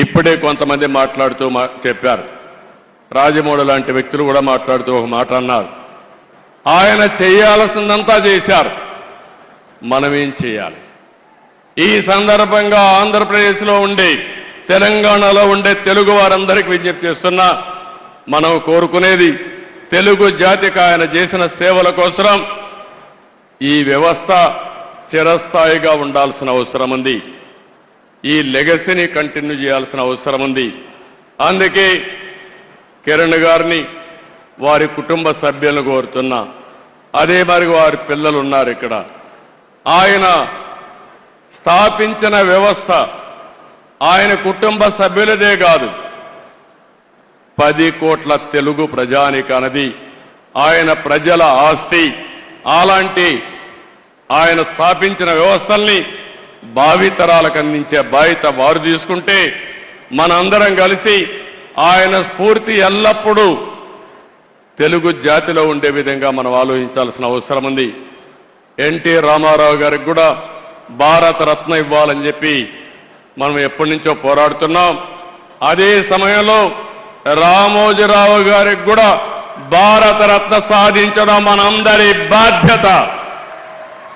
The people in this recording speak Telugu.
ఇప్పుడే కొంతమంది మాట్లాడుతూ చెప్పారు. రాజమౌళి లాంటి వ్యక్తులు కూడా మాట్లాడుతూ ఒక మాట అన్నారు. ఆయన చేయాల్సిందంతా చేశారు, మనమేం చేయాలి? ఈ సందర్భంగా ఆంధ్రప్రదేశ్లో ఉండే, తెలంగాణలో ఉండే తెలుగు వారందరికీ విజ్ఞప్తి చేస్తున్నా, మనం కోరుకునేది తెలుగు జాతికి ఆయన చేసిన సేవల కోసం ఈ వ్యవస్థ చిరస్థాయిగా ఉండాల్సిన అవసరం ఉంది. ఈ లెగసీని కంటిన్యూ చేయాల్సిన అవసరం ఉంది. అందుకే కిరణ్ గారిని, వారి కుటుంబ సభ్యులను కోరుతున్నా. అదే మరి వారి పిల్లలు ఉన్నారు ఇక్కడ. ఆయన స్థాపించిన వ్యవస్థ ఆయన కుటుంబ సభ్యులదే కాదు, 10 కోట్ల తెలుగు ప్రజానికన్నది ఆయన ప్రజల ఆస్తి. అలాంటి ఆయన స్థాపించిన వ్యవస్థల్ని భావితరాలకు అందించే బాధ్యత వారు తీసుకుంటే, మనందరం కలిసి ఆయన స్ఫూర్తి ఎల్లప్పుడూ తెలుగు జాతిలో ఉండే విధంగా మనం ఆలోచించాల్సిన అవసరం ఉంది. ఎన్టీ రామారావు గారికి కూడా భారతరత్న ఇవ్వాలని చెప్పి మనం ఎప్పటి నుంచో పోరాడుతున్నాం. అదే సమయంలో రామోజీరావు గారికి కూడా భారతరత్న సాధించడం మనందరి బాధ్యత.